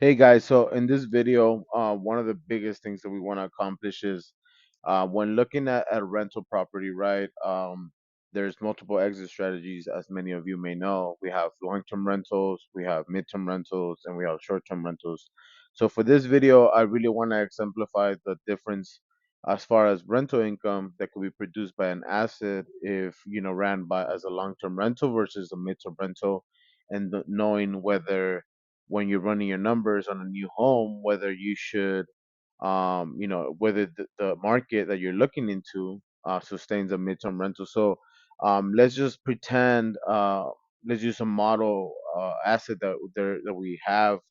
Hey guys, so in this video, one of the biggest things that we want to accomplish is when looking at rental property, right? There's multiple exit strategies, as many of you may know. We have long-term rentals, we have mid-term rentals, and we have short-term rentals. So for this video, I really want to exemplify the difference as far as rental income that could be produced by an asset if ran by as a long-term rental versus a mid-term rental, and knowing whether when you're running your numbers on a new home, whether you should, whether the market that you're looking into sustains a midterm rental. So let's just pretend, let's use a model asset that we have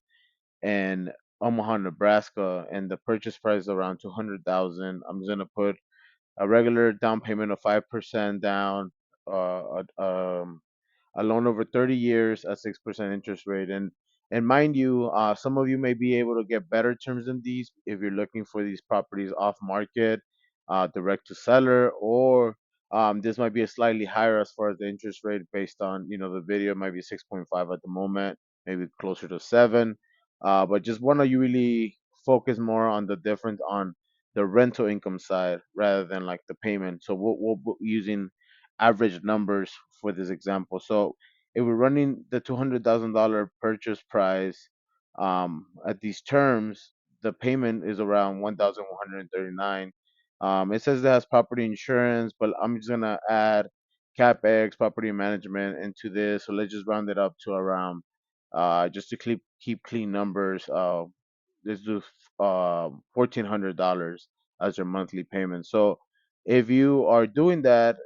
in Omaha, Nebraska, and the purchase price is around 200,000. I'm just gonna put a regular down payment of 5% down, a loan over 30 years at 6% interest rate. And mind you, some of you may be able to get better terms than these if you're looking for these properties off market, direct to seller, or this might be a slightly higher as far as the interest rate based on the video might be 6.5 at the moment, maybe closer to 7. But just want to you really focus more on the difference on the rental income side rather than like the payment. So we'll be using average numbers for this example. So if we're running the $200,000 purchase price at these terms, the payment is around 1,139. It says it has property insurance, but I'm just gonna add capex, property management into this. So let's just round it up to around, just to keep clean numbers. Let's do $1,400 as your monthly payment. So if you are doing that,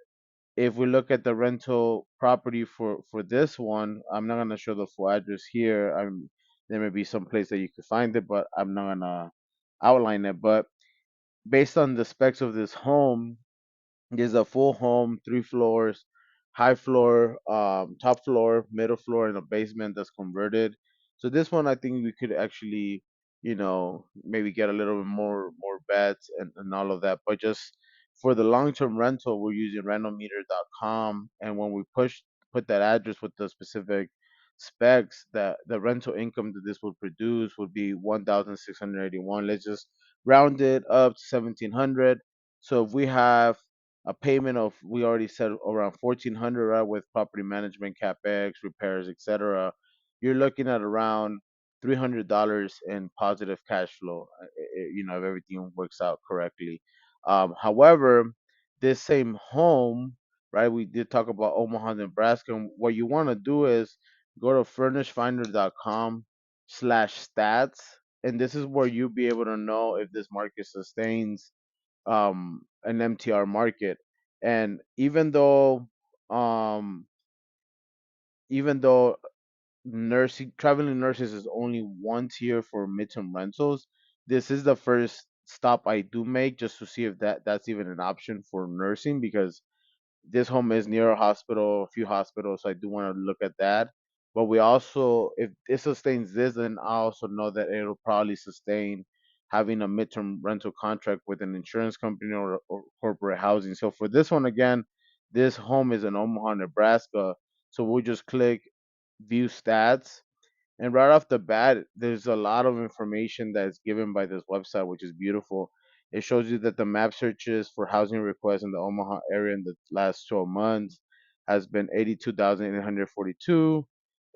if we look at the rental property for this one, I'm not gonna show the full address here. There may be some place that you could find it, but I'm not gonna outline it. But based on the specs of this home, there's a full home, 3 floors, high floor, top floor, middle floor, and a basement that's converted. So this one, I think we could actually, maybe get a little bit more beds and all of that. But just for the long term rental, we're using rentalmeter.com, and when we put that address with the specific specs, that the rental income that this would produce would be 1,681. Let's just round it up to 1,700. So if we have a payment of, we already said, around 1,400, right, with property management, capex, repairs, etc., you're looking at around $300 in positive cash flow, if everything works out correctly. However, this same home, right, we did talk about Omaha, Nebraska, and what you want to do is go to furnishfinder.com/stats, and this is where you'll be able to know if this market sustains an MTR market. And um, even though nursing traveling nurses is only one tier for midterm rentals, this is the first stop I do make just to see if that's even an option for nursing, because this home is near a hospital, a few hospitals, so I do want to look at that. But we also, if it sustains this, then I also know that it'll probably sustain having a midterm rental contract with an insurance company or corporate housing. So for this one again, this home is in Omaha, Nebraska. So we'll just click view stats, and right off the bat, there's a lot of information that's given by this website, which is beautiful. It shows you that the map searches for housing requests in the Omaha area in the last 12 months has been 82,842.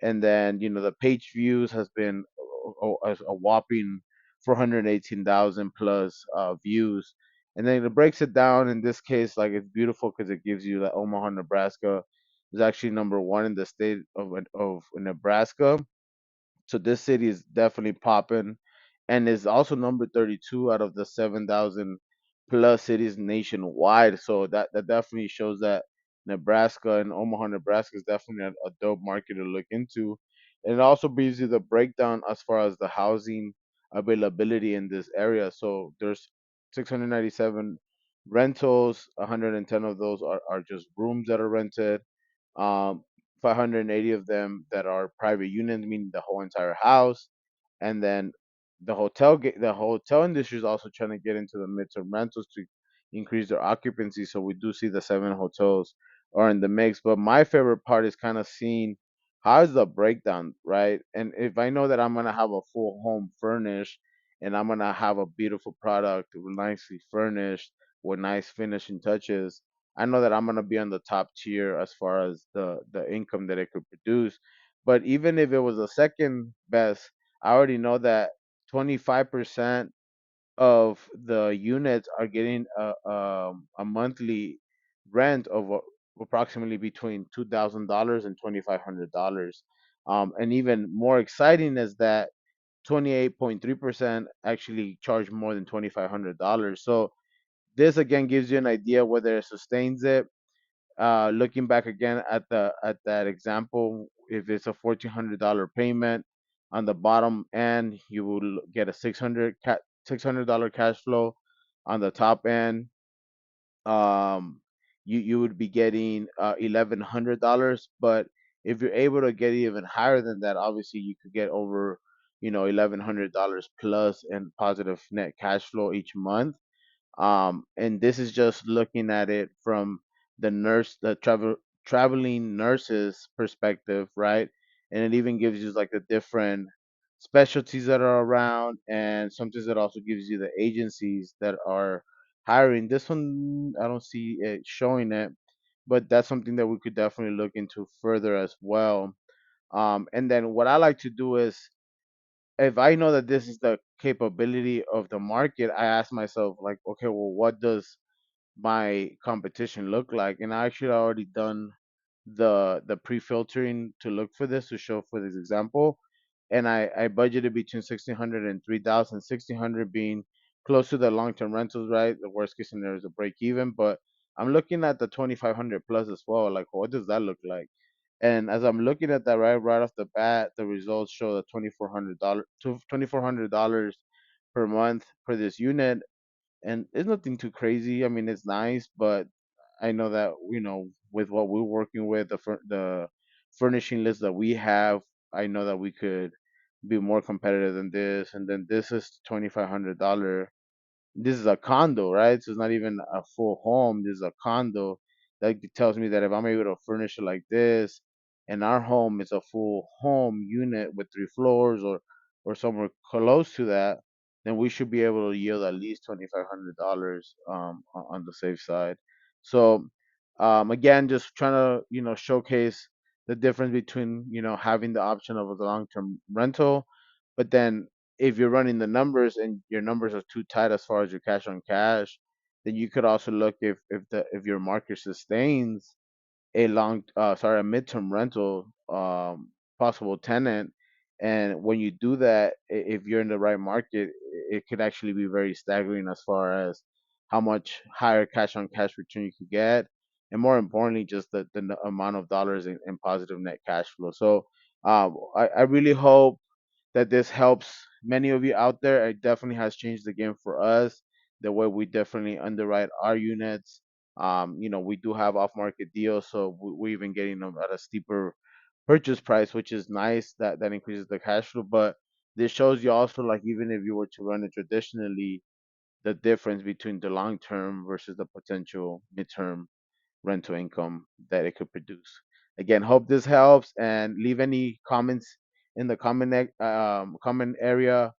And then, the page views has been a whopping 418,000 plus views. And then it breaks it down. In this case, like, it's beautiful because it gives you that Omaha, Nebraska is actually number one in the state of Nebraska. So this city is definitely popping, and is also number 32 out of the 7,000 plus cities nationwide. So that definitely shows that Nebraska and Omaha, Nebraska is definitely a dope market to look into. And it also gives you the breakdown as far as the housing availability in this area. So there's 697 rentals, 110 of those are just rooms that are rented, 580 of them that are private units, meaning the whole entire house. And then the hotel industry is also trying to get into the midterm rentals to increase their occupancy. So we do see the 7 hotels are in the mix. But my favorite part is kind of seeing how's the breakdown, right? And if I know that I'm gonna have a full home furnished and I'm gonna have a beautiful product, nicely furnished with nice finishing touches, I know that I'm gonna be on the top tier as far as the income that it could produce. But even if it was the second best, I already know that 25% of the units are getting a monthly rent of approximately between $2,000 and $2,500. And even more exciting is that 28.3% actually charge more than $2,500. So this again gives you an idea whether it sustains it. Looking back again at that example, if it's a $1,400 payment on the bottom end, you will get a $600 cash flow. On the top end, um, you would be getting $1,100. But if you're able to get even higher than that, obviously you could get over $1,100 plus and positive net cash flow each month. And this is just looking at it from the traveling nurses perspective, right? And it even gives you like the different specialties that are around, and sometimes it also gives you the agencies that are hiring. This one I don't see it showing it, but that's something that we could definitely look into further as well. And then what I like to do is, if I know that this is the capability of the market, I ask myself like, okay, well, what does my competition look like? And I actually already done the pre-filtering to look for this, to show for this example. And I budgeted between 1,600 and 3,000. 1,600 being close to the long-term rentals, right? The worst case scenario is a break even, but I'm looking at the 2,500 plus as well. Like, what does that look like? And as I'm looking at that right off the bat, the results show that $2,400 per month for this unit, and it's nothing too crazy. I mean, it's nice, but I know that with what we're working with, the furnishing list that we have, I know that we could be more competitive than this. And then this is $2,500. This is a condo, right? So it's not even a full home. This is a condo. That tells me that if I'm able to furnish it like this, and our home is a full home unit with 3 floors or somewhere close to that, then we should be able to yield at least $2,500 on the safe side. So again, just trying to showcase the difference between having the option of a long-term rental, but then if you're running the numbers and your numbers are too tight as far as your cash on cash, then you could also look if your market sustains a midterm rental possible tenant. And when you do that, if you're in the right market, it could actually be very staggering as far as how much higher cash on cash return you could get, and more importantly, just the amount of dollars in positive net cash flow. So I really hope that this helps many of you out there. It definitely has changed the game for us, the way we definitely underwrite our units. We do have off-market deals, so we're even getting them at a steeper purchase price, which is nice. That increases the cash flow. But this shows you also, like, even if you were to run it traditionally, the difference between the long term versus the potential midterm rental income that it could produce. Again, hope this helps, and leave any comments in the comment area.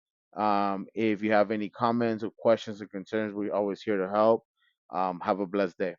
If you have any comments or questions or concerns, we're always here to help. Have a blessed day.